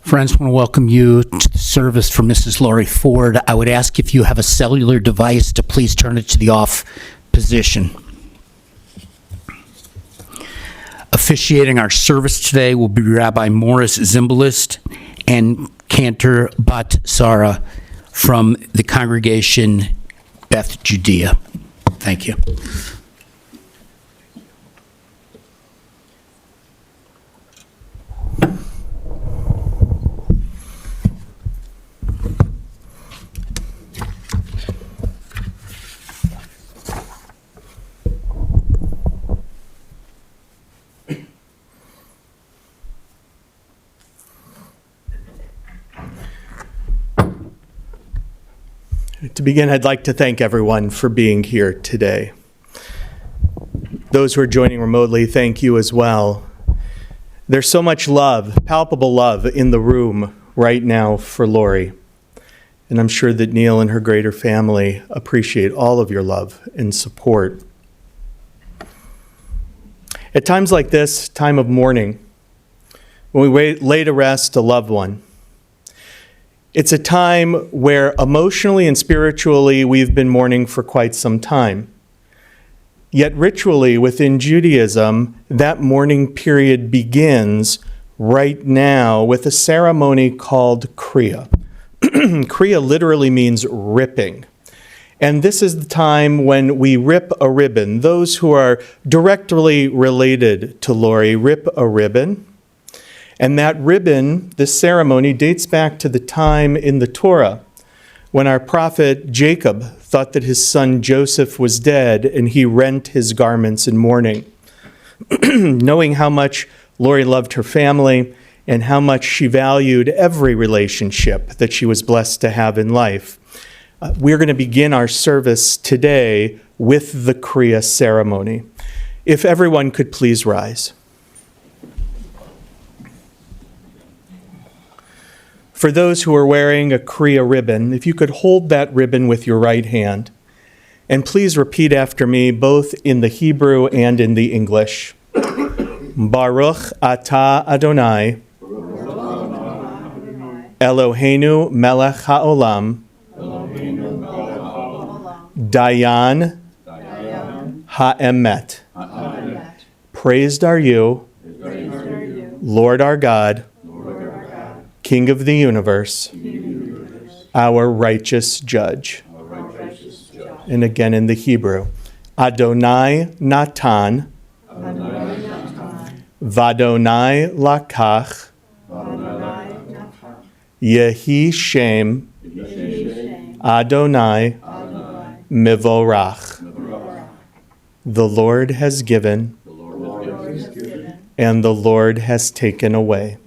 Friends, I want to welcome you to the service for Mrs. Laurie Ford. I would ask if you have a cellular device to please turn it to the off position. Officiating our service today will be Rabbi Morris Zimbalist and Cantor Bat Sara from the congregation Beth Judea. Thank you. To begin, I'd like to thank everyone for being here today. Those who are joining remotely, thank you as well. There's so much love, palpable love, in the room right now for Laurie. And I'm sure that Neil and her greater family appreciate all of your love and support. At times like this, time of mourning, when we lay to rest a loved one, it's a time where emotionally and spiritually we've been mourning for quite some time. Yet ritually within Judaism, that mourning period begins right now with a ceremony called Kriya. Kriya literally means ripping. And this is the time when we rip a ribbon. Those who are directly related to Laurie rip a ribbon. And that ribbon, this ceremony, dates back to the time in the Torah when our prophet Jacob thought that his son Joseph was dead and he rent his garments in mourning. Knowing how much Laurie loved her family and how much she valued every relationship that she was blessed to have in life, we're going to begin our service today with the Kriya ceremony. If everyone could please rise. For those who are wearing a Kriya ribbon, if you could hold that ribbon with your right hand, and please repeat after me, both in the Hebrew and in the English. Baruch atah Adonai, Eloheinu melech haolam, Dayan ha'emet. Praised are you, Lord our God, King of the universe, our righteous judge. And again in the Hebrew, Adonai Natan, Vadonai Lakach, Yehi Shem, Adonai Mivorach. The Lord has given, and the Lord has taken away.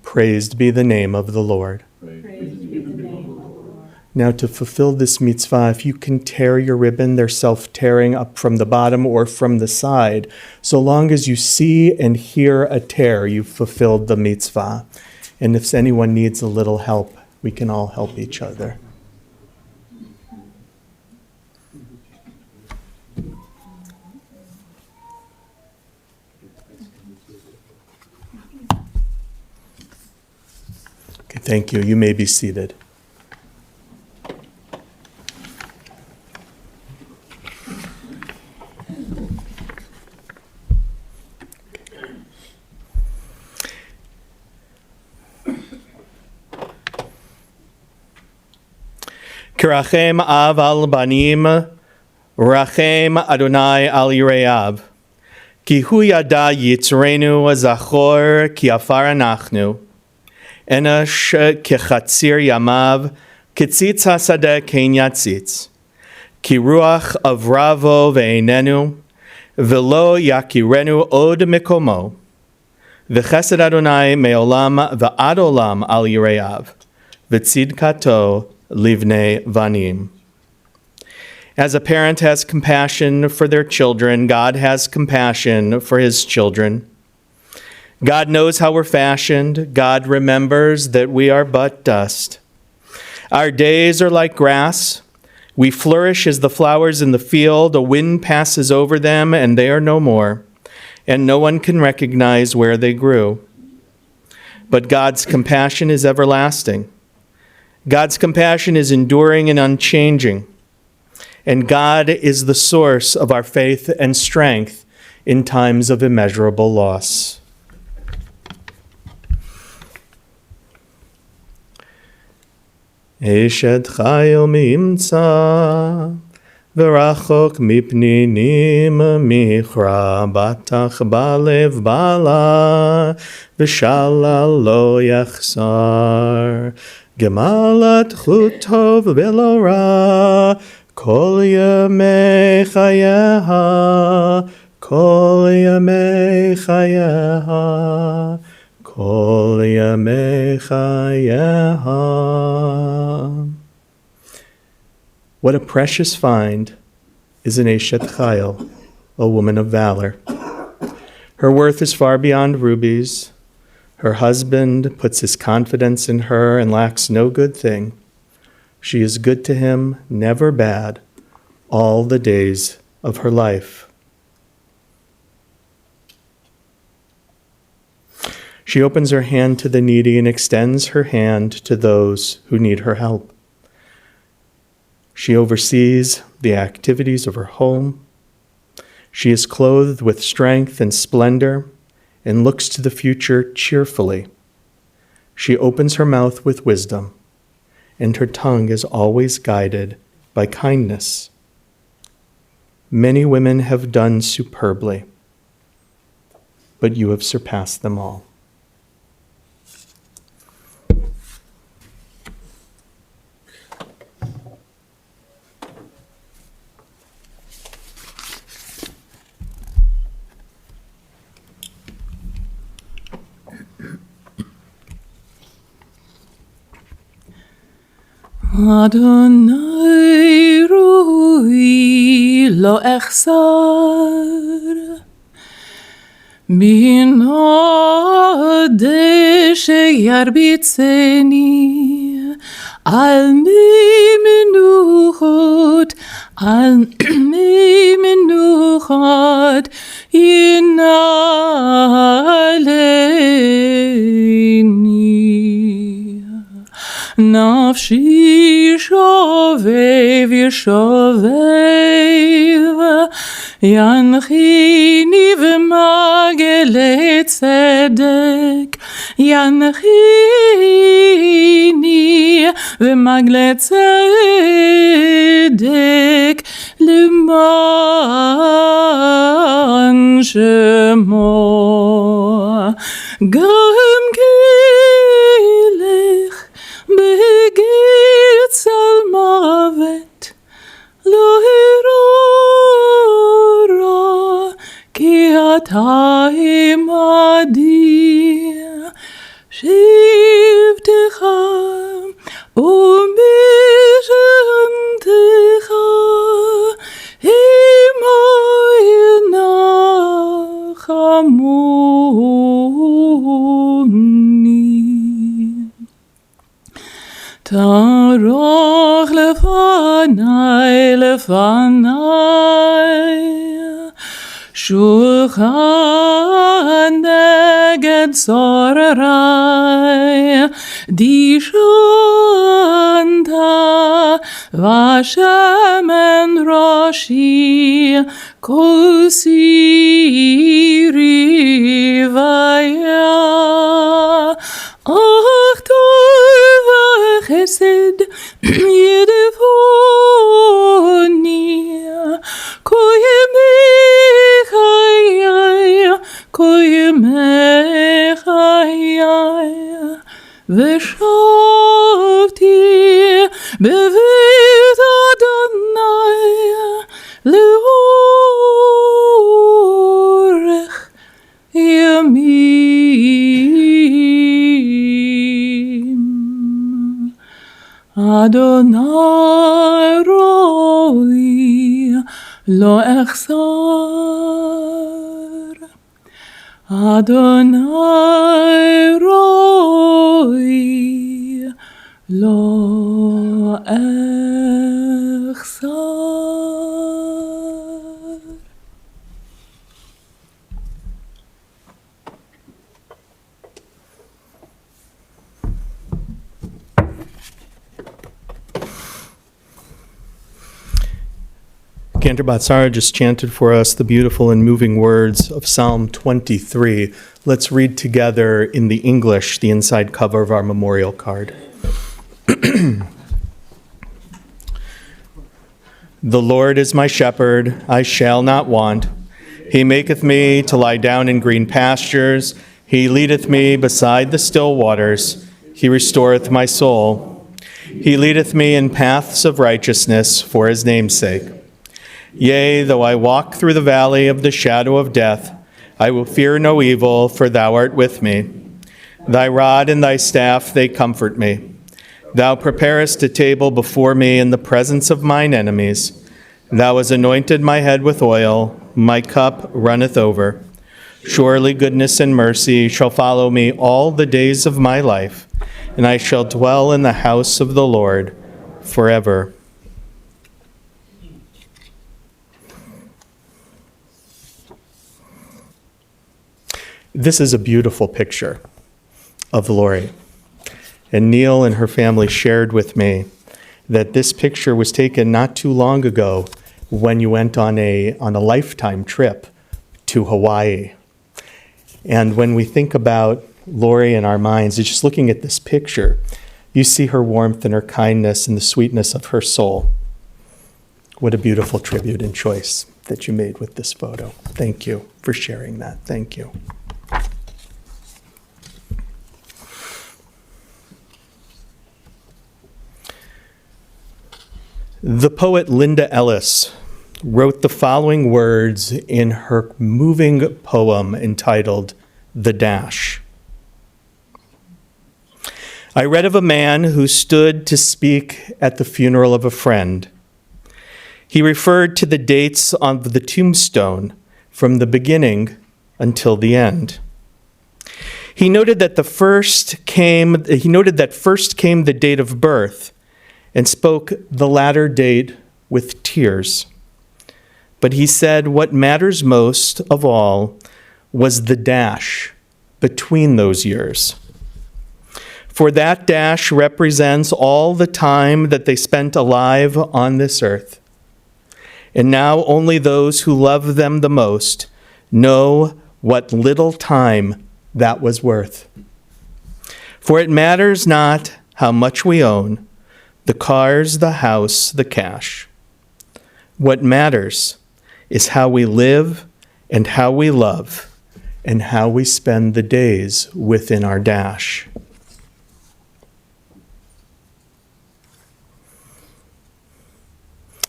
Praised be the name of the Lord. Now to fulfill this mitzvah, if you can tear your ribbon, they're self-tearing up from the bottom or from the side. So long as you see and hear a tear, you've fulfilled the mitzvah. And if anyone needs a little help, we can all help each other. Okay, thank you. You may be seated. Kirachem av al banim, rachem Adonai al yireav. Ki hu yada yitzrenu zachor ki afar anachnu. Enash kechatzir yamav, kitzitz hasadeh kein yatzitz. Ki ruach avravo ve'einenu, velo yakirenu od mikomo. V'chesed Adonai me'olam v'ad olam al yireav. V'tzidkato livnei vanim. As a parent has compassion for their children, God has compassion for his children. God knows how we're fashioned. God remembers that we are but dust. Our days are like grass. We flourish as the flowers in the field. A wind passes over them, and they are no more, and no one can recognize where they grew. But God's compassion is everlasting. God's compassion is enduring and unchanging. And God is the source of our faith and strength in times of immeasurable loss. Eshed chayil mi'imtza, v'rachok mipninim michra, batach balev bala, v'shalal lo yachsar, gemalat chutov v'lo ra, kol yamei chayeha, kol yamei chayeha, kol yamei chayeha. What a precious find is an Eshet Chayil, a woman of valor. Her worth is far beyond rubies. Her husband puts his confidence in her and lacks no good thing. She is good to him, never bad, all the days of her life. She opens her hand to the needy and extends her hand to those who need her help. She oversees the activities of her home. She is clothed with strength and splendor and looks to the future cheerfully. She opens her mouth with wisdom, and her tongue is always guided by kindness. Many women have done superbly, but you have surpassed them all. Adonai ruhi lo echsar bina deshe yarbitzeni al mi menuchot yinaleni nafshi shovev yeshovev yanchini v'magele tzedek yanchini v'magele tzedek l'man shemo gam kelech begit salmavet lo hirora ki ata imadi shivtecha u'mishemtecha imoi nachamuni Taroch lefanai Shulchan neged zorarai Dishanta Vashem Roshi Kosi Rivaya Ach tova chesed yedevoni koyemei chayai v'shavti beveit Adonai leorech yamim. Adonai roi lo echsar. Adonai roi lo echsar. Cantor Batsara just chanted for us the beautiful and moving words of Psalm 23. Let's read together in the English, the inside cover of our memorial card. The Lord is my shepherd, I shall not want. He maketh me to lie down in green pastures. He leadeth me beside the still waters. He restoreth my soul. He leadeth me in paths of righteousness for his name's sake. Yea, though I walk through the valley of the shadow of death, I will fear no evil, for thou art with me. Thy rod and thy staff, they comfort me. Thou preparest a table before me in the presence of mine enemies. Thou hast anointed my head with oil, my cup runneth over. Surely goodness and mercy shall follow me all the days of my life, and I shall dwell in the house of the Lord forever. This is a beautiful picture of Laurie. And Neil and her family shared with me that this picture was taken not too long ago when you went on a lifetime trip to Hawaii. And when we think about Laurie in our minds, just looking at this picture, you see her warmth and her kindness and the sweetness of her soul. What a beautiful tribute and choice that you made with this photo. Thank you for sharing that. Thank you. The poet Linda Ellis wrote the following words in her moving poem entitled The Dash. I read of a man who stood to speak at the funeral of a friend. He referred to the dates on the tombstone from the beginning until the end. He noted that first came the date of birth, and spoke the latter date with tears. But he said what matters most of all was the dash between those years. For that dash represents all the time that they spent alive on this earth. And now only those who love them the most know what little time that was worth. For it matters not how much we own, the cars, the house, the cash. What matters is how we live and how we love and how we spend the days within our dash.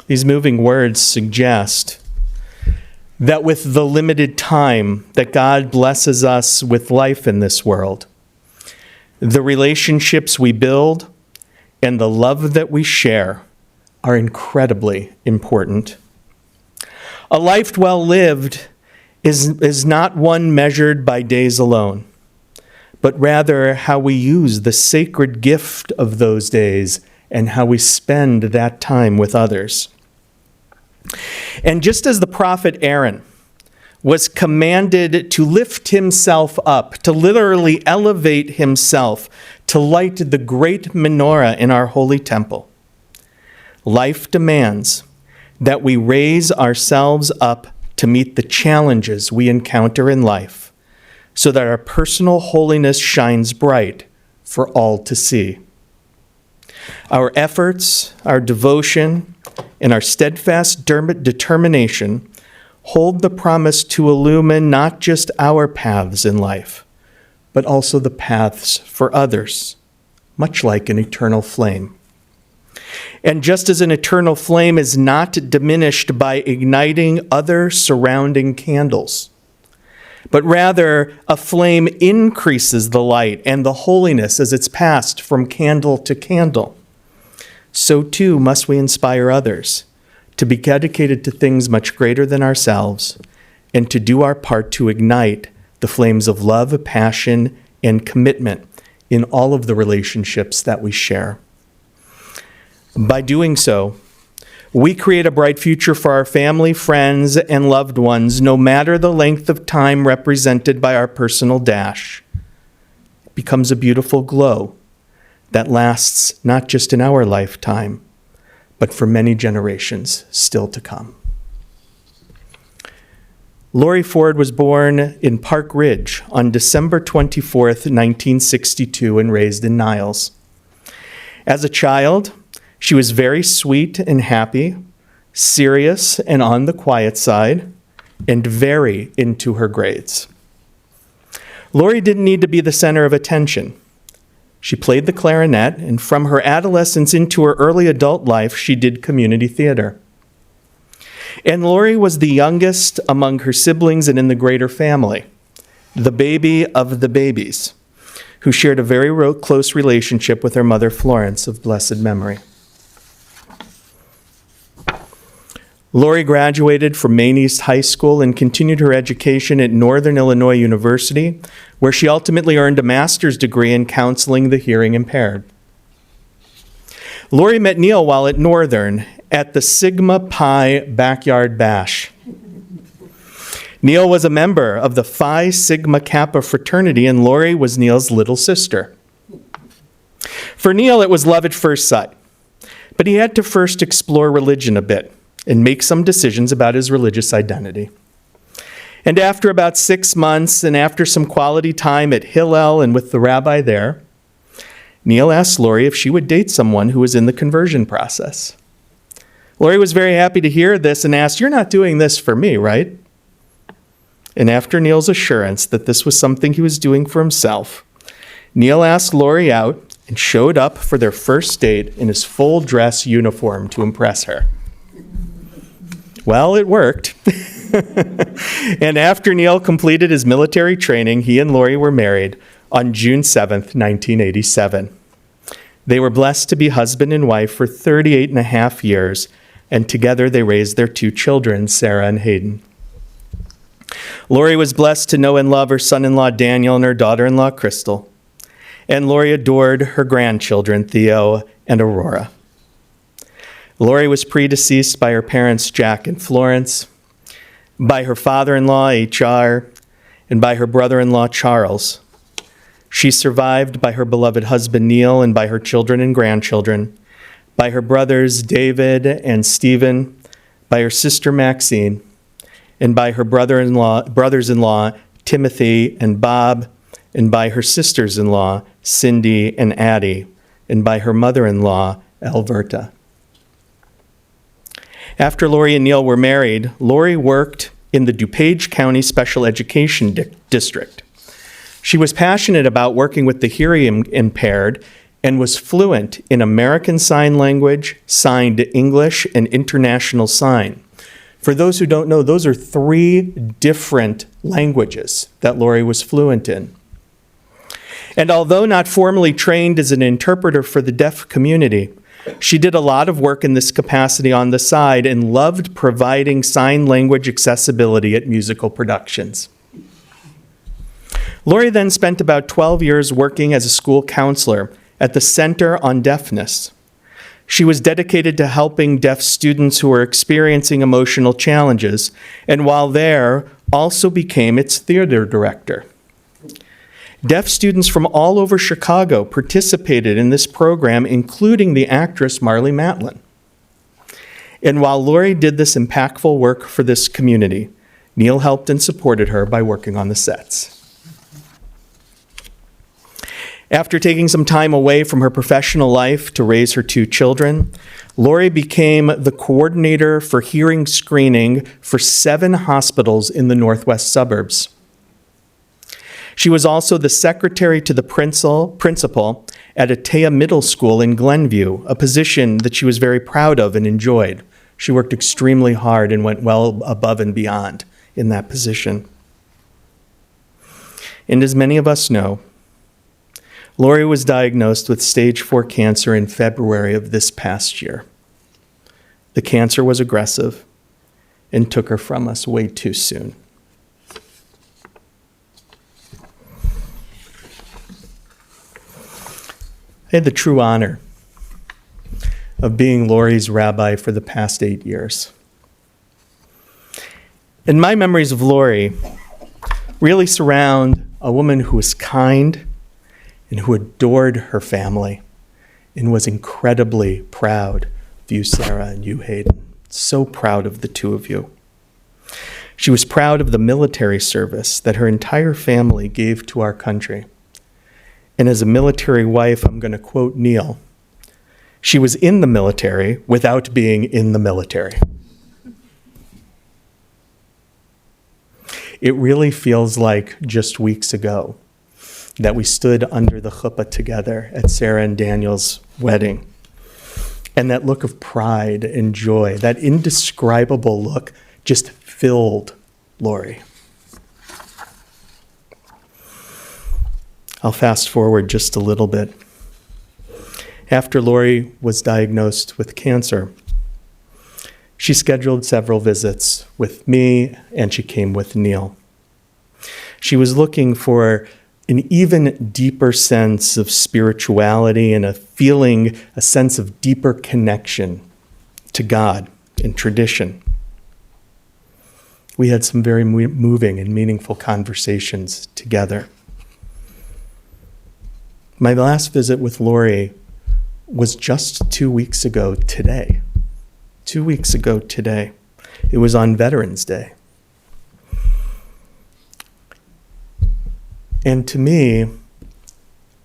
These moving words suggest that with the limited time that God blesses us with life in this world, the relationships we build and the love that we share are incredibly important. A life well lived is not one measured by days alone, but rather how we use the sacred gift of those days and how we spend that time with others. And just as the prophet Aaron was commanded to lift himself up, to literally elevate himself, to light the great menorah in our holy temple, life demands that we raise ourselves up to meet the challenges we encounter in life, so that our personal holiness shines bright for all to see. Our efforts, our devotion, and our steadfast determination hold the promise to illumine not just our paths in life, but also the paths for others, much like an eternal flame. And just as an eternal flame is not diminished by igniting other surrounding candles, but rather a flame increases the light and the holiness as it's passed from candle to candle, so too must we inspire others to be dedicated to things much greater than ourselves and to do our part to ignite the flames of love, passion, and commitment in all of the relationships that we share. By doing so, we create a bright future for our family, friends, and loved ones, no matter the length of time represented by our personal dash. It becomes a beautiful glow that lasts not just in our lifetime, but for many generations still to come. Laurie Ford was born in Park Ridge on December 24th, 1962, and raised in Niles. As a child, she was very sweet and happy, serious and on the quiet side, and very into her grades. Laurie didn't need to be the center of attention. She played the clarinet, and from her adolescence into her early adult life, she did community theater. And Laurie was the youngest among her siblings and in the greater family, the baby of the babies, who shared a very close relationship with her mother, Florence, of blessed memory. Laurie graduated from Maine East High School and continued her education at Northern Illinois University, where she ultimately earned a master's degree in counseling the hearing impaired. Laurie met Neil while at Northern at the Sigma Pi Backyard Bash. Neil was a member of the Phi Sigma Kappa fraternity, and Laurie was Neil's little sister. For Neil, it was love at first sight, but he had to first explore religion a bit and make some decisions about his religious identity. And after about 6 months, and after some quality time at Hillel and with the rabbi there, Neil asked Laurie if she would date someone who was in the conversion process. Laurie was very happy to hear this and asked, "You're not doing this for me, right?" And after Neil's assurance that this was something he was doing for himself, Neil asked Laurie out and showed up for their first date in his full dress uniform to impress her. Well, it worked. And after Neil completed his military training, he and Laurie were married on June 7th, 1987. They were blessed to be husband and wife for 38 and a half years, and together they raised their 2 children, Sarah and Hayden. Laurie was blessed to know and love her son-in-law Daniel and her daughter-in-law Crystal. And Laurie adored her grandchildren, Theo and Aurora. Laurie was predeceased by her parents, Jack and Florence, by her father-in-law, H.R., and by her brother-in-law, Charles. She's survived by her beloved husband, Neil, and by her children and grandchildren, by her brothers, David and Stephen, by her sister, Maxine, and by her brothers-in-law, Timothy and Bob, and by her sisters-in-law, Cindy and Addie, and by her mother-in-law, Alberta. After Laurie and Neil were married, Laurie worked in the DuPage County Special Education District. She was passionate about working with the hearing impaired and was fluent in American Sign Language, Signed English, and International Sign. For those who don't know, those are 3 different languages that Laurie was fluent in. And although not formally trained as an interpreter for the deaf community, she did a lot of work in this capacity on the side and loved providing sign language accessibility at musical productions. Laurie then spent about 12 years working as a school counselor at the Center on Deafness. She was dedicated to helping deaf students who were experiencing emotional challenges, and while there, also became its theater director. Deaf students from all over Chicago participated in this program, including the actress Marlee Matlin. And while Laurie did this impactful work for this community, Neil helped and supported her by working on the sets. After taking some time away from her professional life to raise her 2 children, Laurie became the coordinator for hearing screening for 7 hospitals in the northwest suburbs. She was also the secretary to the principal at Atea Middle School in Glenview, a position that she was very proud of and enjoyed. She worked extremely hard and went well above and beyond in that position. And as many of us know, Laurie was diagnosed with stage 4 cancer in February of this past year. The cancer was aggressive and took her from us way too soon. I had the true honor of being Laurie's rabbi for the past 8 years. And my memories of Laurie really surround a woman who was kind and who adored her family and was incredibly proud of you, Sarah, and you, Hayden. So proud of the 2 of you. She was proud of the military service that her entire family gave to our country. And as a military wife, I'm going to quote Neil, she was in the military without being in the military. It really feels like just weeks ago that we stood under the chuppah together at Sarah and Daniel's wedding. And that look of pride and joy, that indescribable look, just filled Laurie. I'll fast forward just a little bit. After Laurie was diagnosed with cancer, she scheduled several visits with me, and she came with Neil. She was looking for an even deeper sense of spirituality and a sense of deeper connection to God and tradition. We had some very moving and meaningful conversations together. My last visit with Laurie was just 2 weeks ago today. 2 weeks ago today. It was on Veterans Day. And to me,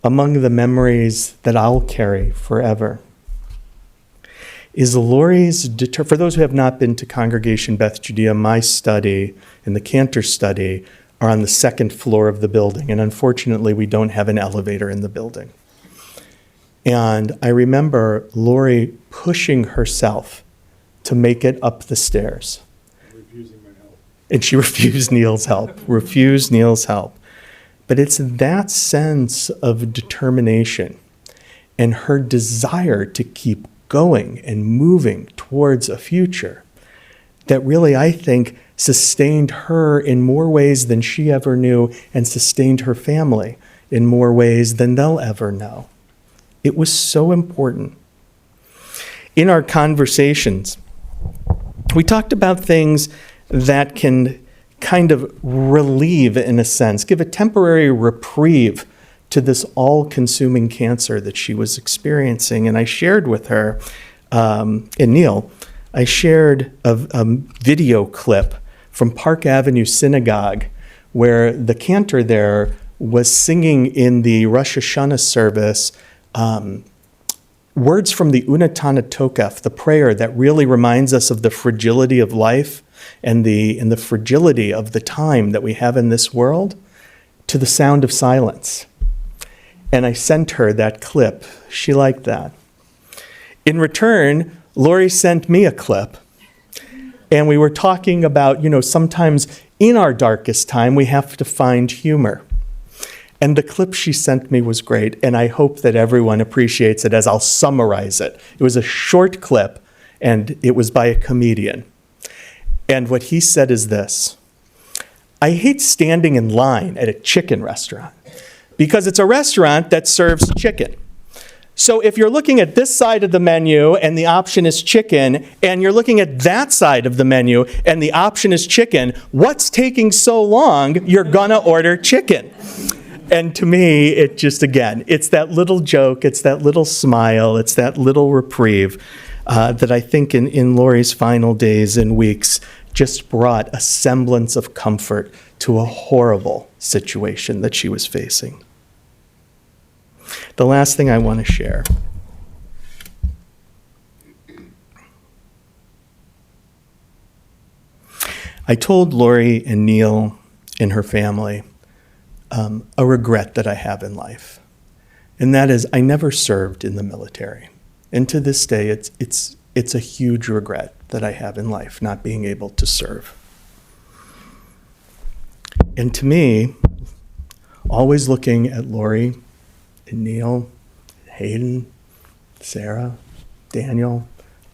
among the memories that I'll carry forever is Laurie's, for those who have not been to Congregation Beth Judea, my study and the Cantor study are on the second floor of the building. And unfortunately, we don't have an elevator in the building. And I remember Laurie pushing herself to make it up the stairs. Refusing my help. And she refused Neil's help. But it's that sense of determination and her desire to keep going and moving towards a future that really, I think, sustained her in more ways than she ever knew and sustained her family in more ways than they'll ever know. It was so important. In our conversations, we talked about things that can kind of relieve, in a sense, give a temporary reprieve to this all-consuming cancer that she was experiencing. And I shared with her, and Neil, I shared a video clip from Park Avenue Synagogue where the cantor there was singing in the Rosh Hashanah service words from the Unatana Tokef, the prayer that really reminds us of the fragility of life and the fragility of the time that we have in this world, to the sound of silence. And I sent her that clip. She liked that. In return, Laurie sent me a clip. And we were talking about, sometimes in our darkest time, we have to find humor. And the clip she sent me was great, and I hope that everyone appreciates it as I'll summarize it. It was a short clip, and it was by a comedian. And what he said is this: I hate standing in line at a chicken restaurant because it's a restaurant that serves chicken. So if you're looking at this side of the menu and the option is chicken, and you're looking at that side of the menu and the option is chicken, what's taking so long? You're gonna order chicken. And to me, it just, again, it's that little joke, it's that little smile, it's that little reprieve that I think in Laurie's final days and weeks just brought a semblance of comfort to a horrible situation that she was facing. The last thing I want to share. I told Laurie and Neil and her family a regret that I have in life. And that is, I never served in the military. And to this day, it's a huge regret that I have in life, not being able to serve. And to me, always looking at Laurie and Neil, Hayden, Sarah, Daniel,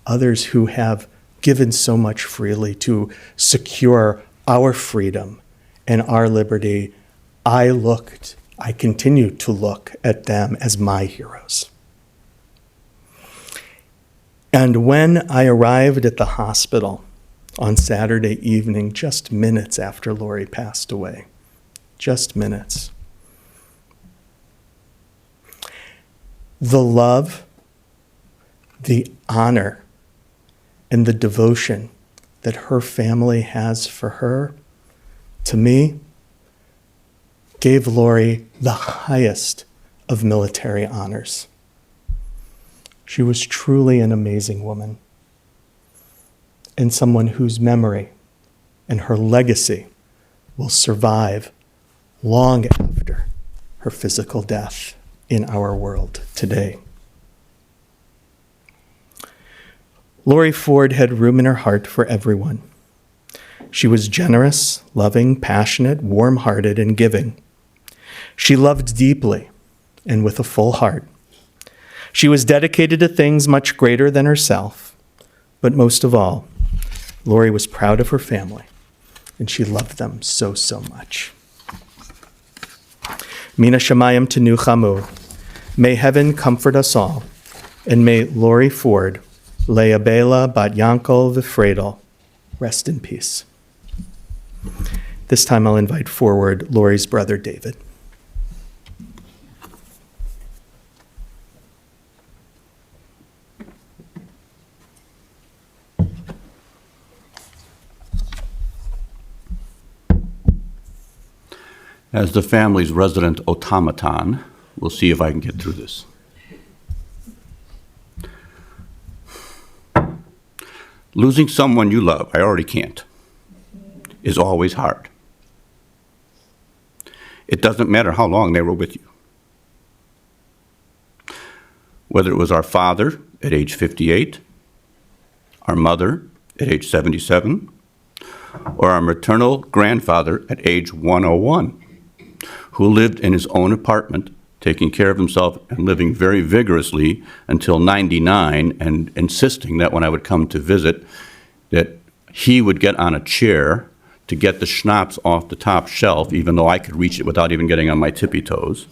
others who have given so much freely to secure our freedom and our liberty, I continue to look at them as my heroes. And when I arrived at the hospital on Saturday evening, just minutes after Laurie passed away, just minutes, the love, the honor, and the devotion that her family has for her, to me, gave Laurie the highest of military honors. She was truly an amazing woman, and someone whose memory and her legacy will survive long after her physical death in our world today. Laurie Ford had room in her heart for everyone. She was generous, loving, passionate, warm-hearted, and giving. She loved deeply and with a full heart. She was dedicated to things much greater than herself, but most of all, Laurie was proud of her family, and she loved them so, so much. Mina Shamayim Tenu Chamu. May heaven comfort us all, and may Laurie Ford, Leah Bela Bat Yankel Vifredel, rest in peace. This time I'll invite forward Laurie's brother, David. As the family's resident automaton, we'll see if I can get through this. Losing someone you love, I already can't, is always hard. It doesn't matter how long they were with you. Whether it was our father at age 58, our mother at age 77, or our maternal grandfather at age 101, who lived in his own apartment, taking care of himself and living very vigorously until 99, and insisting that when I would come to visit, that he would get on a chair to get the schnapps off the top shelf, even though I could reach it without even getting on my tippy toes.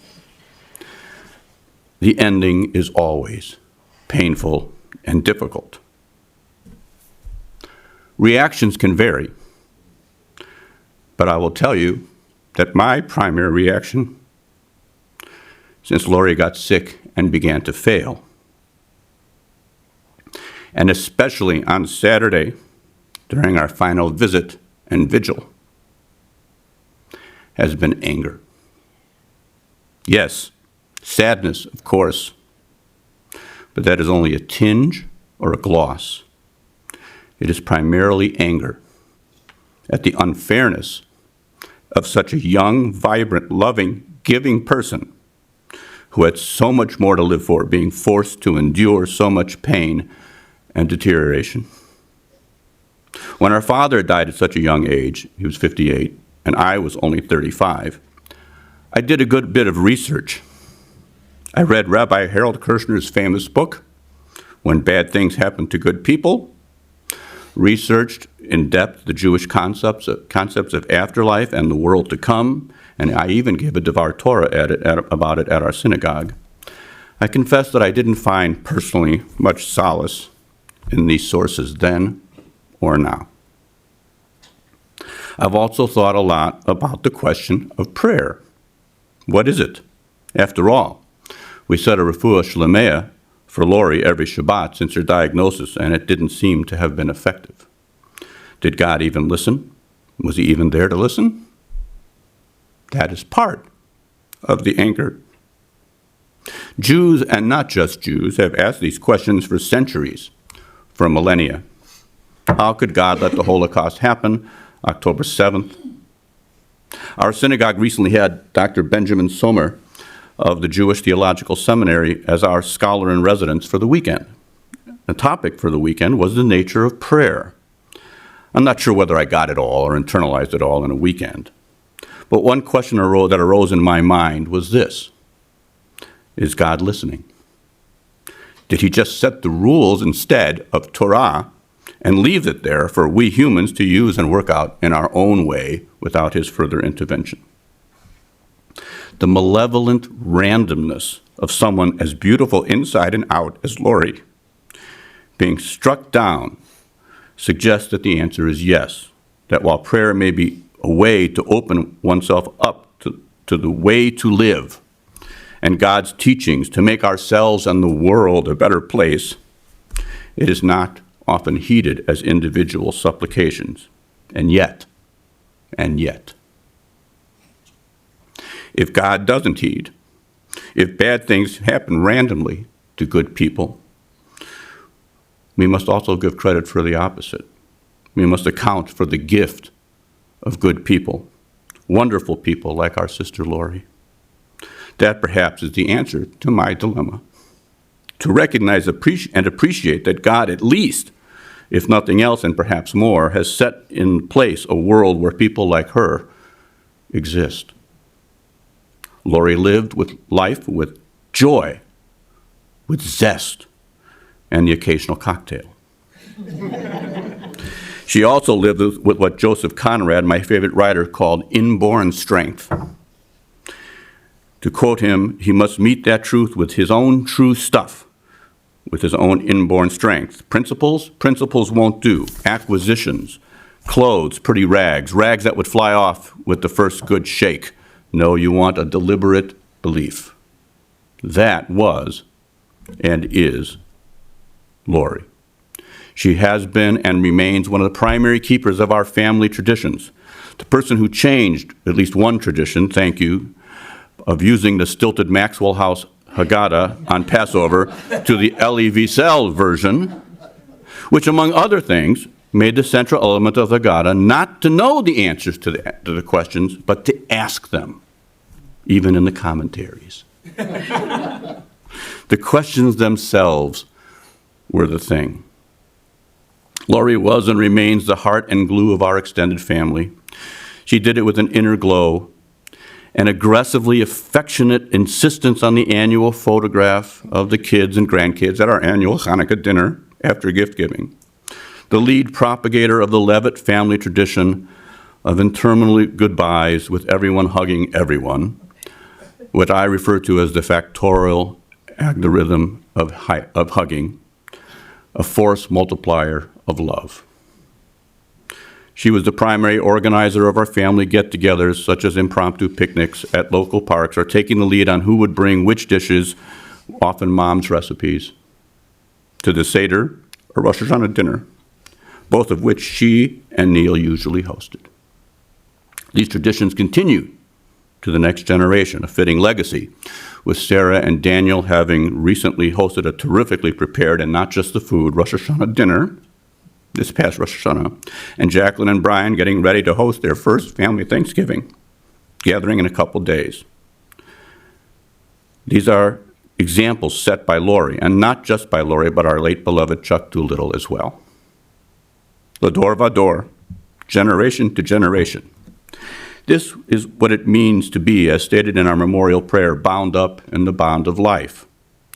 The ending is always painful and difficult. Reactions can vary, but I will tell you that my primary reaction, since Laurie got sick and began to fail, and especially on Saturday during our final visit and vigil, has been anger. Yes, sadness, of course, but that is only a tinge or a gloss. It is primarily anger at the unfairness of such a young, vibrant, loving, giving person who had so much more to live for, being forced to endure so much pain and deterioration. When our father died at such a young age, he was 58, and I was only 35, I did a good bit of research. I read Rabbi Harold Kirshner's famous book, When Bad Things Happen to Good People, researched in depth the Jewish concepts of afterlife and the world to come, and I even gave a Devar Torah about it at our synagogue. I confess that I didn't find personally much solace in these sources then or now. I've also thought a lot about the question of prayer. What is it? After all, we said a refuah shlemeh for Laurie every Shabbat since her diagnosis, and it didn't seem to have been effective. Did God even listen? Was he even there to listen? That is part of the anger. Jews, and not just Jews, have asked these questions for centuries, for millennia. How could God let the Holocaust happen October 7th? Our synagogue recently had Dr. Benjamin Sommer of the Jewish Theological Seminary as our scholar in residence for the weekend. The topic for the weekend was the nature of prayer. I'm not sure whether I got it all or internalized it all in a weekend. But one question that arose in my mind was this: is God listening? Did he just set the rules instead of Torah and leave it there for we humans to use and work out in our own way without his further intervention? The malevolent randomness of someone as beautiful inside and out as Laurie being struck down suggests that the answer is yes, that while prayer may be a way to open oneself up to the way to live and God's teachings to make ourselves and the world a better place, it is not often heeded as individual supplications. And yet, if God doesn't heed, if bad things happen randomly to good people, we must also give credit for the opposite. We must account for the gift of good people, wonderful people like our sister Laurie. That perhaps is the answer to my dilemma. To recognize and appreciate that God, at least, if nothing else and perhaps more, has set in place a world where people like her exist. Laurie lived with life with joy, with zest, and the occasional cocktail. She also lived with what Joseph Conrad, my favorite writer, called inborn strength. To quote him, he must meet that truth with his own true stuff, with his own inborn strength. Principles won't do. Acquisitions, clothes, pretty rags that would fly off with the first good shake. No, you want a deliberate belief. That was and is Laurie. She has been and remains one of the primary keepers of our family traditions. The person who changed at least one tradition, thank you, of using the stilted Maxwell House Haggadah on Passover to the Elie Wiesel version, which, among other things, made the central element of the Haggadah not to know the answers to the questions, but to ask them, even in the commentaries. The questions themselves were the thing. Laurie was and remains the heart and glue of our extended family. She did it with an inner glow, an aggressively affectionate insistence on the annual photograph of the kids and grandkids at our annual Hanukkah dinner after gift giving. The lead propagator of the Levitt family tradition of interminable goodbyes with everyone hugging everyone, what I refer to as the factorial algorithm of hugging, a force multiplier of love. She was the primary organizer of our family get-togethers, such as impromptu picnics at local parks, or taking the lead on who would bring which dishes, often Mom's recipes, to the Seder or Rosh Hashanah dinner, both of which she and Neil usually hosted. These traditions continue to the next generation, a fitting legacy, with Sarah and Daniel having recently hosted a terrifically prepared, and not just the food, Rosh Hashanah dinner this past Rosh Hashanah, and Jacqueline and Brian getting ready to host their first family Thanksgiving gathering in a couple days. These are examples set by Laurie, and not just by Laurie, but our late beloved Chuck Doolittle as well. L'dor vador, generation to generation. This is what it means to be, as stated in our memorial prayer, bound up in the bond of life,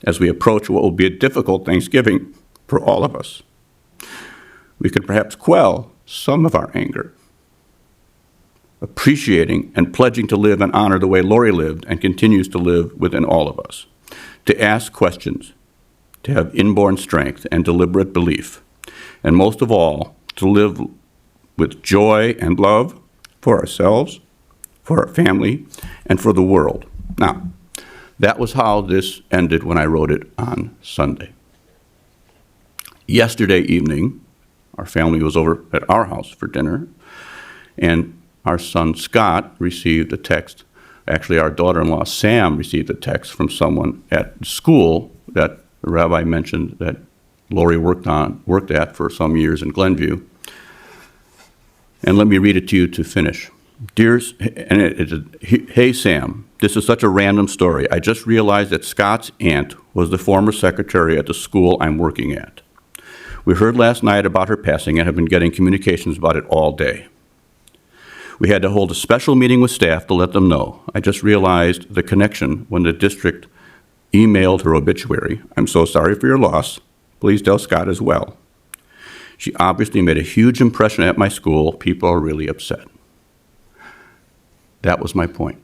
as we approach what will be a difficult Thanksgiving for all of us. We could perhaps quell some of our anger, appreciating and pledging to live and honor the way Laurie lived and continues to live within all of us, to ask questions, to have inborn strength and deliberate belief, and most of all, to live with joy and love for ourselves, for our family, and for the world. Now, that was how this ended when I wrote it on Sunday. Yesterday evening, our family was over at our house for dinner, and our son Scott received a text. Actually, our daughter-in-law Sam received a text from someone at school that the rabbi mentioned that Laurie worked at for some years in Glenview. And let me read it to you to finish. Hey Sam, this is such a random story. I just realized that Scott's aunt was the former secretary at the school I'm working at. We heard last night about her passing and have been getting communications about it all day. We had to hold a special meeting with staff to let them know. I just realized the connection when the district emailed her obituary. I'm so sorry for your loss. Please tell Scott as well. She obviously made a huge impression at my school. People are really upset. That was my point.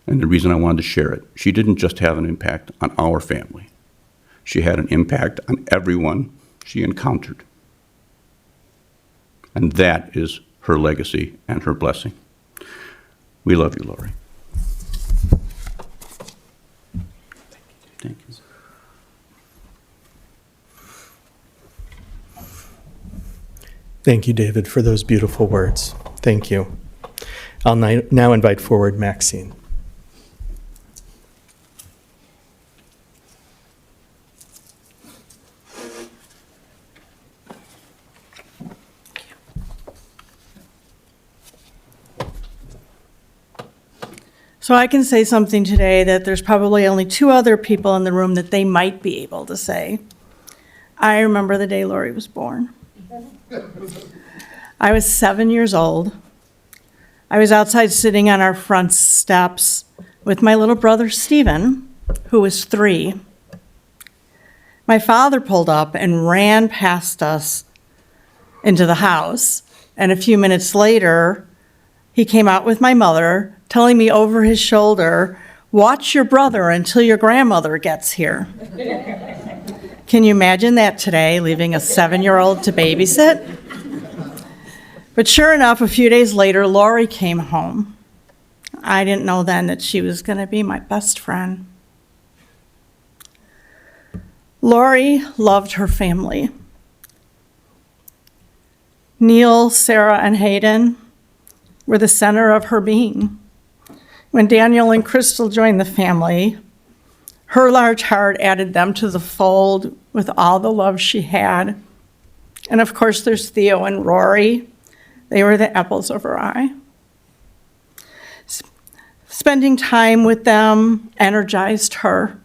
And the reason I wanted to share it. She didn't just have an impact on our family. She had an impact on everyone she encountered. And that is her legacy and her blessing. We love you, Laurie. Thank you. Thank you, David, for those beautiful words. Thank you. I'll now invite forward Maxine. So I can say something today that there's probably only two other people in the room that they might be able to say. I remember the day Laurie was born. I was 7 years old. I was outside sitting on our front steps with my little brother Stephen, who was 3. My father pulled up and ran past us into the house, and a few minutes later, he came out with my mother, telling me over his shoulder, "Watch your brother until your grandmother gets here." Can you imagine that today, leaving a 7-year-old to babysit? But sure enough, a few days later, Laurie came home. I didn't know then that she was going to be my best friend. Laurie loved her family. Neil, Sarah, and Hayden were the center of her being. When Daniel and Crystal joined the family, her large heart added them to the fold with all the love she had. And of course, there's Theo and Rory. They were the apples of her eye. Spending time with them energized her.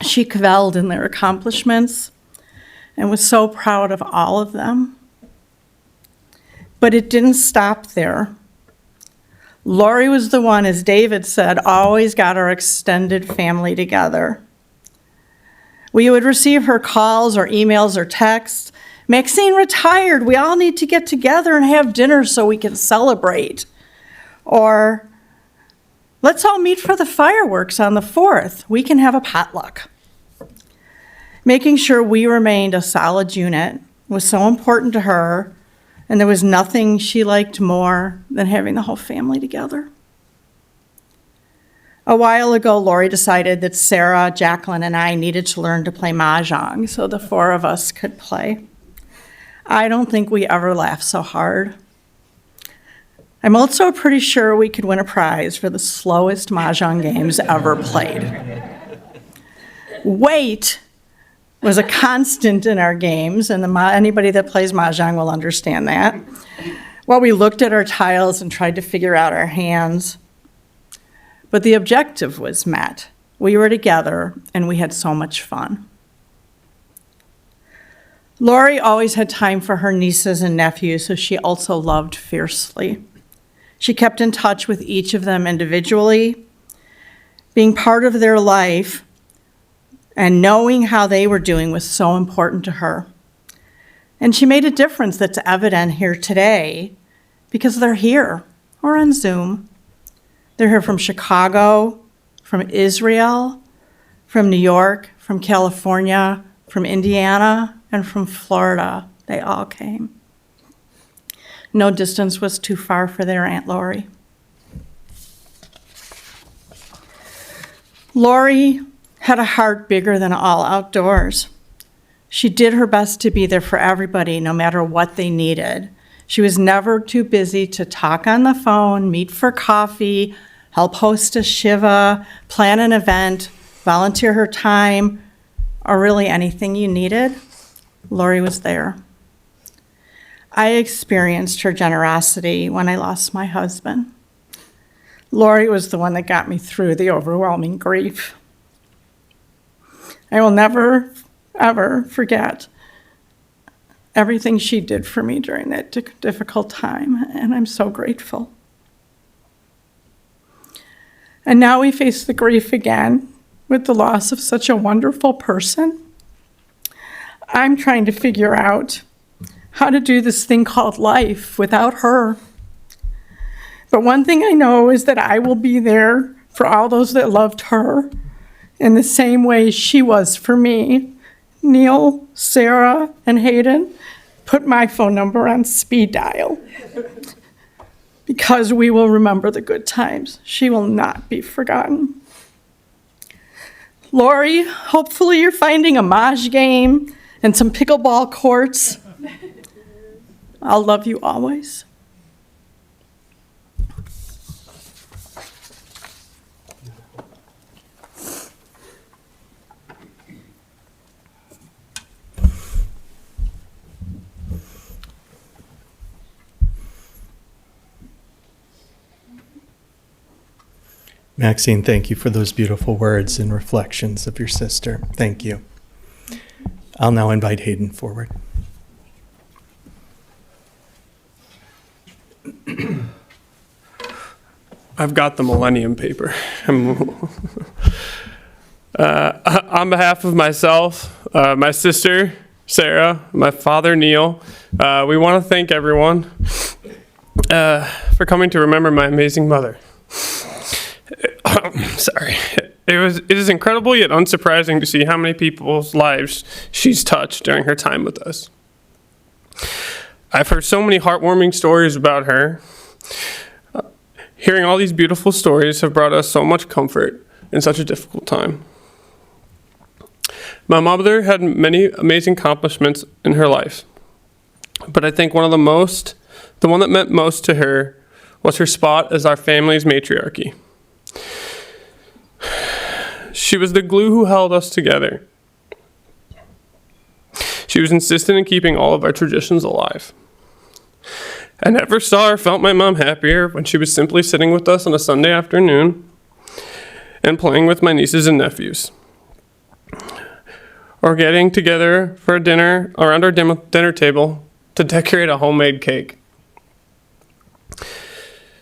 She reveled in their accomplishments and was so proud of all of them. But it didn't stop there. Laurie was the one, as David said, always got our extended family together. We would receive her calls or emails or texts. "Maxine retired. We all need to get together and have dinner so we can celebrate." Or, "Let's all meet for the fireworks on the 4th. We can have a potluck." Making sure we remained a solid unit was so important to her, and there was nothing she liked more than having the whole family together. A while ago, Laurie decided that Sarah, Jacqueline, and I needed to learn to play mahjong so the 4 of us could play. I don't think we ever laughed so hard. I'm also pretty sure we could win a prize for the slowest mahjong games ever played. Wait was a constant in our games, and anybody that plays mahjong will understand that. While we looked at our tiles and tried to figure out our hands. But the objective was met. We were together, and we had so much fun. Laurie always had time for her nieces and nephews, so she also loved fiercely. She kept in touch with each of them individually. Being part of their life and knowing how they were doing was so important to her. And she made a difference that's evident here today because they're here or on Zoom. They're here from Chicago, from Israel, from New York, from California, from Indiana, and from Florida. They all came. No distance was too far for their Aunt Laurie. Laurie had a heart bigger than all outdoors. She did her best to be there for everybody, no matter what they needed. She was never too busy to talk on the phone, meet for coffee, help host a shiva, plan an event, volunteer her time, or really anything you needed. Laurie was there. I experienced her generosity when I lost my husband. Laurie was the one that got me through the overwhelming grief. I will never, ever forget everything she did for me during that difficult time, and I'm so grateful. And now we face the grief again with the loss of such a wonderful person. I'm trying to figure out how to do this thing called life without her. But one thing I know is that I will be there for all those that loved her in the same way she was for me. Neil, Sarah, and Hayden put my phone number on speed dial because we will remember the good times. She will not be forgotten. Laurie, hopefully you're finding a Maj game and some pickleball courts. I'll love you always. Maxine, thank you for those beautiful words and reflections of your sister. Thank you. I'll now invite Hayden forward. I've got the Millennium Paper. On behalf of myself, my sister, Sarah, my father, Neil, we want to thank everyone for coming to remember my amazing mother. Sorry. It is incredible yet unsurprising to see how many people's lives she's touched during her time with us. I've heard so many heartwarming stories about her. Hearing all these beautiful stories have brought us so much comfort in such a difficult time. My mother had many amazing accomplishments in her life, but I think the one that meant most to her was her spot as our family's matriarchy. She was the glue who held us together. She was insistent in keeping all of our traditions alive. I never saw or felt my mom happier when she was simply sitting with us on a Sunday afternoon and playing with my nieces and nephews, or getting together for a dinner around our dinner table to decorate a homemade cake.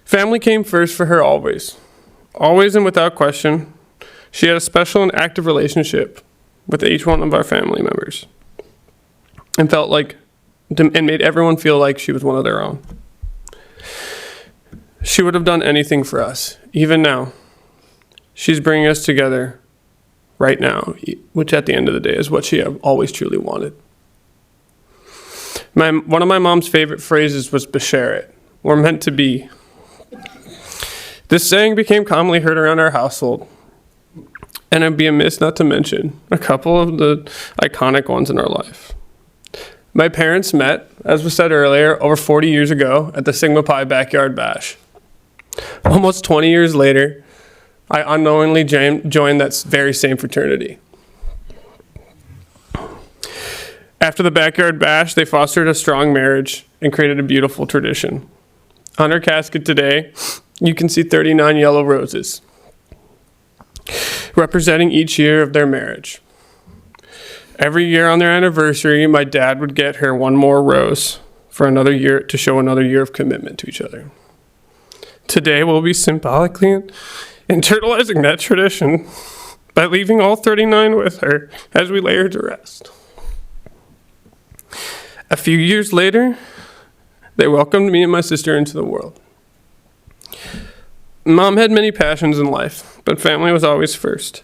Family came first for her always. Always and without question. She had a special and active relationship with each one of our family members and made everyone feel like she was one of their own. She would have done anything for us, even now. She's bringing us together right now, which at the end of the day is what she always truly wanted. One of my mom's favorite phrases was "B'sheret," or meant to be. This saying became commonly heard around our household, and it'd be amiss not to mention a couple of the iconic ones in our life. My parents met, as was said earlier, over 40 years ago at the Sigma Pi Backyard Bash. Almost 20 years later, I unknowingly joined that very same fraternity. After the Backyard Bash, they fostered a strong marriage and created a beautiful tradition. On her casket today, you can see 39 yellow roses, representing each year of their marriage. Every year on their anniversary, my dad would get her one more rose for another year to show another year of commitment to each other. Today, we'll be symbolically internalizing that tradition by leaving all 39 with her as we lay her to rest. A few years later, they welcomed me and my sister into the world. Mom had many passions in life, but family was always first.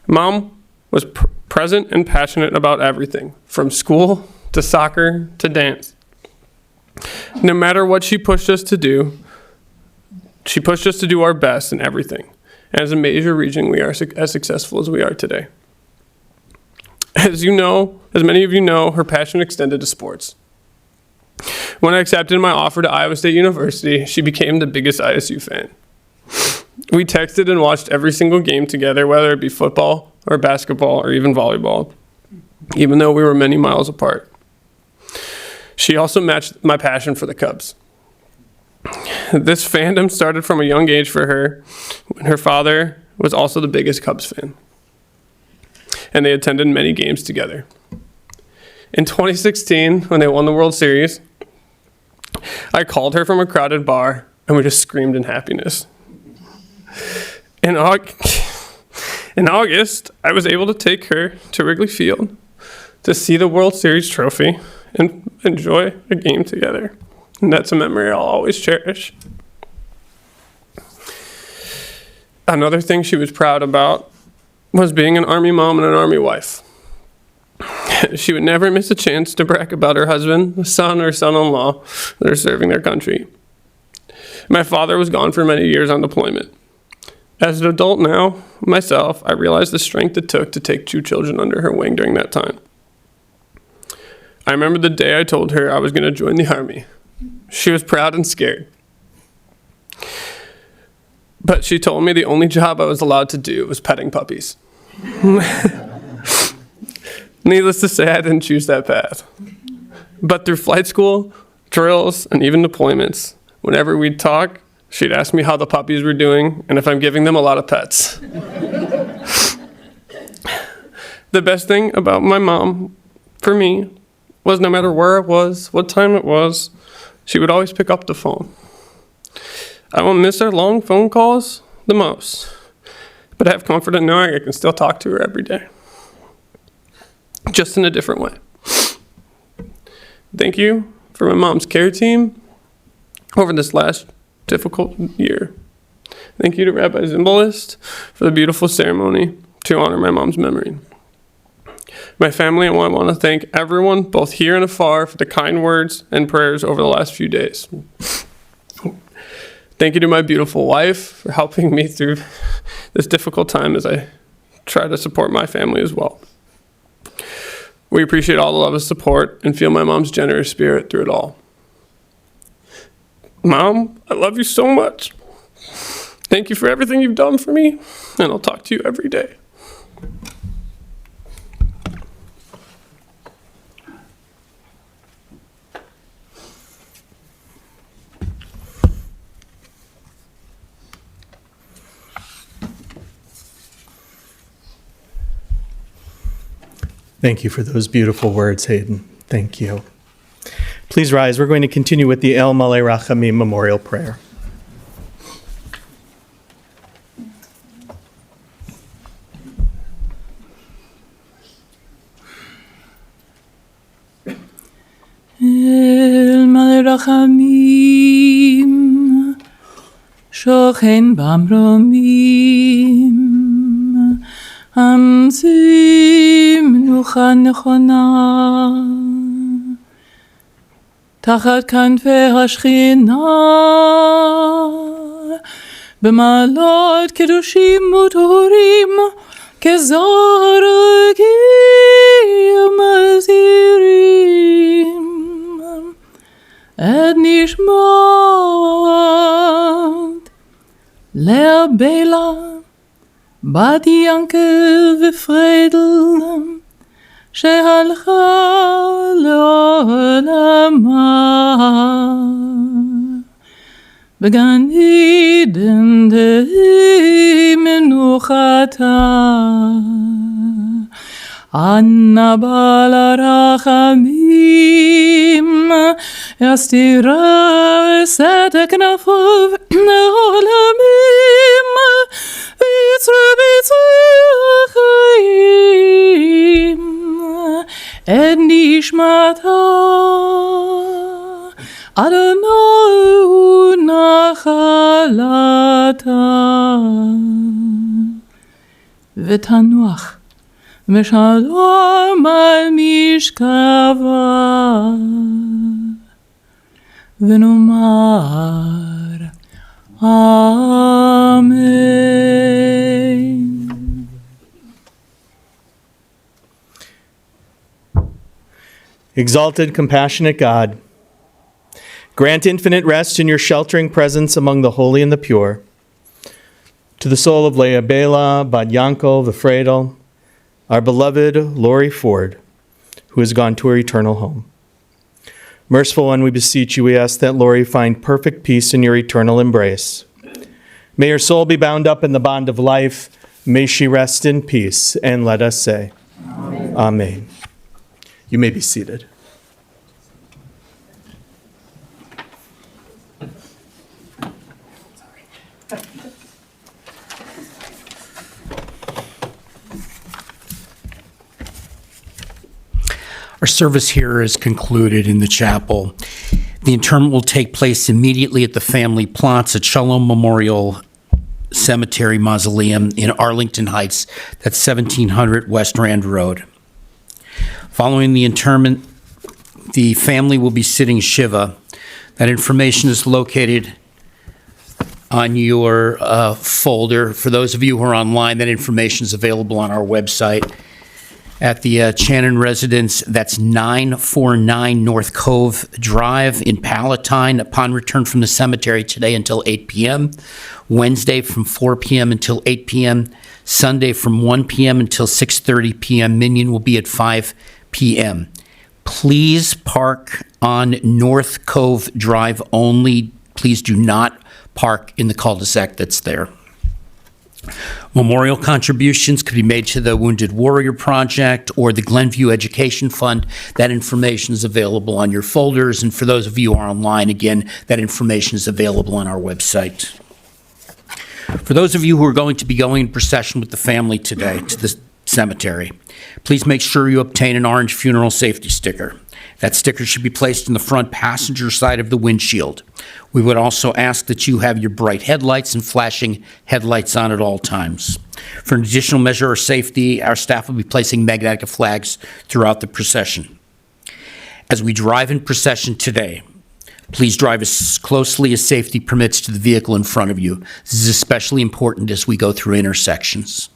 Mom was present and passionate about everything, from school to soccer to dance. No matter what she pushed us to do our best in everything. And as a major region, we are as successful as we are today. As many of you know, her passion extended to sports. When I accepted my offer to Iowa State University, she became the biggest ISU fan. We texted and watched every single game together, whether it be football or basketball or even volleyball, even though we were many miles apart. She also matched my passion for the Cubs. This fandom started from a young age for her, when her father was also the biggest Cubs fan, and they attended many games together. In 2016, when they won the World Series, I called her from a crowded bar, and we just screamed in happiness. In August, I was able to take her to Wrigley Field to see the World Series trophy and enjoy a game together. And that's a memory I'll always cherish. Another thing she was proud about was being an Army mom and an Army wife. She would never miss a chance to brag about her husband, son, or son-in-law that are serving their country. My father was gone for many years on deployment. As an adult now, myself, I realized the strength it took to take 2 children under her wing during that time. I remember the day I told her I was going to join the Army. She was proud and scared. But she told me the only job I was allowed to do was petting puppies. Needless to say, I didn't choose that path. But through flight school, drills, and even deployments, whenever we'd talk, she'd ask me how the puppies were doing and if I'm giving them a lot of pets. The best thing about my mom, for me, was no matter where it was, what time it was, she would always pick up the phone. I won't miss our long phone calls the most, but I have comfort in knowing I can still talk to her every day, just in a different way. Thank you for my mom's care team over this last difficult year. Thank you to Rabbi Zimbalist for the beautiful ceremony to honor my mom's memory. My family and I want to thank everyone, both here and afar, for the kind words and prayers over the last few days. Thank you to my beautiful wife for helping me through this difficult time as I try to support my family as well. We appreciate all the love and support and feel my mom's generous spirit through it all. Mom, I love you so much. Thank you for everything you've done for me, and I'll talk to you every day. Thank you for those beautiful words, Hayden. Thank you. Please rise. We're going to continue with the El Malei Rachamim Memorial Prayer. El Malei Rachamim Shochen Bamromim Amzim Nucha Nechona Tachat Kanfei HaShechina B'malot Kedushim U'Tohurim Kezorgim Azirim Et Nishmat Lea Bela Bat Yankel V'Fredel Shehalcha L'Olama B'Gan Eden Tehi Menuchata Anna Bala Rachamim Yastira Eset Knafov Olamim Vitzru Chayim Et Nishmata Adonai Nachalata V'tanuach V'shalom al mishkava V'nomar Amen. Exalted, compassionate God, grant infinite rest in your sheltering presence among the holy and the pure. To the soul of Leah Bela, Bat Yankel, V'Fredel, our beloved Laurie Ford, who has gone to her eternal home. Merciful One, we beseech you, we ask that Laurie find perfect peace in your eternal embrace. May her soul be bound up in the bond of life. May she rest in peace. And let us say, Amen. Amen. You may be seated. Our service here is concluded in the chapel. The interment will take place immediately at the family plots at Shalom Memorial Cemetery Mausoleum in Arlington Heights. That's 1700 West Rand Road. Following the interment, the family will be sitting Shiva. That information is located on your folder. For those of you who are online, that information is available on our website. at the Channon residence. That's 949 North Cove Drive in Palatine, upon return from the cemetery today until 8 p.m., Wednesday from 4 p.m. until 8 p.m., Sunday from 1 p.m. until 6:30 p.m. Minion will be at 5 p.m. Please park on North Cove Drive only. Please do not park in the cul-de-sac that's there. Memorial contributions could be made to the Wounded Warrior Project or the Glenview Education Fund. That information is available on your folders, and for those of you who are online, again, that information is available on our website. For those of you who are going to be going in procession with the family today to the cemetery, please make sure you obtain an orange funeral safety sticker. That sticker should be placed in the front passenger side of the windshield. We would also ask that you have your bright headlights and flashing headlights on at all times. For an additional measure of safety, our staff will be placing magnetic flags throughout the procession. As we drive in procession today, please drive as closely as safety permits to the vehicle in front of you. This is especially important as we go through intersections.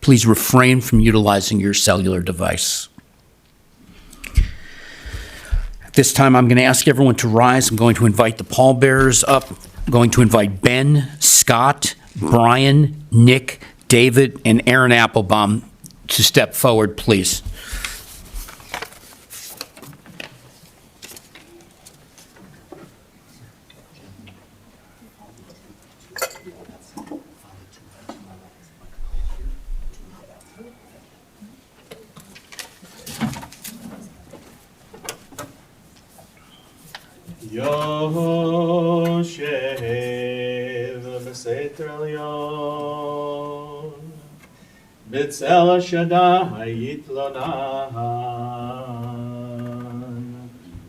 Please refrain from utilizing your cellular device. This time, I'm going to ask everyone to rise. I'm going to invite the pallbearers up. I'm going to invite Ben, Scott, Brian, Nick, David, and Aaron Applebaum to step forward, please. Yoshev b'seter elyon b'tzel Shaddai yitlonan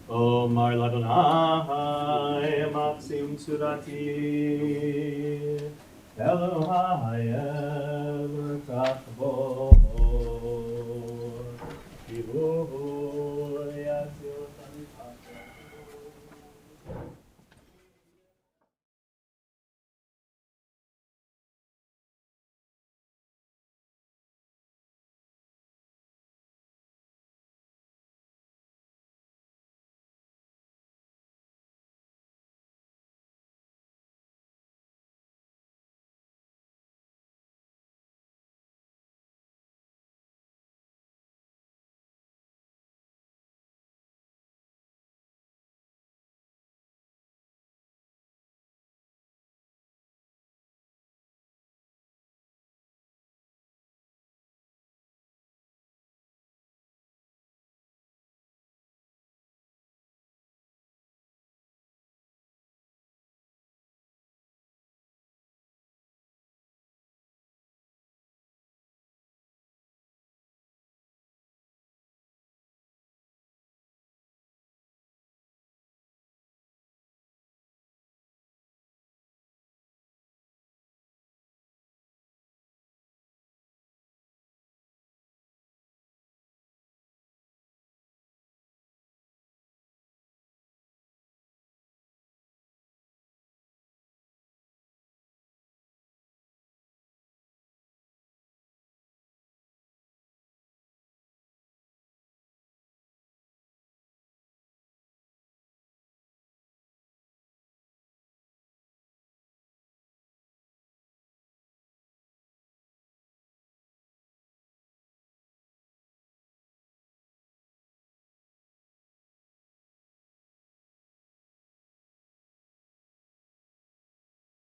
Omar l'Adonai maksim tzurati Elohai el tachvo